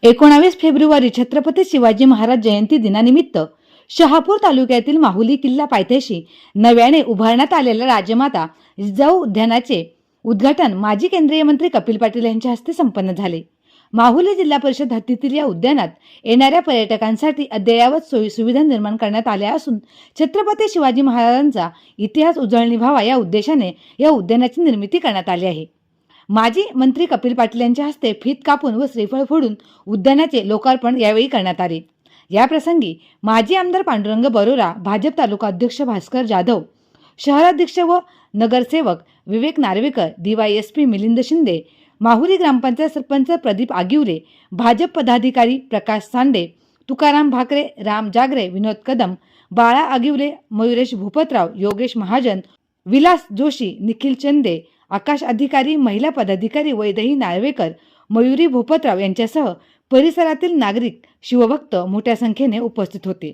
19 February Chhatrapati Shivaji Maharaj जयंती दिनानिमित्त शहापूर तालुक्यातील माहुली किल्ला पायथ्याशी नव्याने उभारण्यात आलेल्या राजमाता जिजाऊ उद्यानाचे उद्घाटन माजी केंद्रीय मंत्री कपिल पाटील यांच्या हस्ते संपन्न झाले। माहुली जिल्हा परिषद हद्दीतील या उद्यानात येणाऱ्या पर्यटकांसाठी अद्ययावत सोयी सुविधा निर्माण करण्यात आल्या असून छत्रपती शिवाजी महाराजांचा इतिहास उजळणी व्हावा या उद्देशाने या उद्यानाची निर्मिती करण्यात आली आहे। माजी मंत्री कपिल पाटील यांच्या हस्ते फीत कापून व श्रीफळ फोडून उद्यानाचे लोकार्पण यावेळी करण्यात आले। या प्रसंगी माजी आमदार पांडुरंग बरोरा, भाजप तालुका अध्यक्ष भास्कर जाधव, शहराध्यक्ष व नगरसेवक विवेक नार्वेकर, DYSP मिलिंद शिंदे, माहुली ग्रामपंचायत सरपंच प्रदीप आगिवरे, भाजप पदाधिकारी प्रकाश सांडे, तुकाराम भाकरे, राम जागरे, विनोद कदम, बाळा आगिवरे, मयुरेश भूपतराव, योगेश महाजन, विलास जोशी, निखिल चंदे, आकाश अधिकारी, महिला पदाधिकारी, वैदेही नार्वेकर, मयुरी भूपतराव यांच्यासह परिसरातील नागरिक, शिवभक्त मोठ्या संख्येने उपस्थित होते।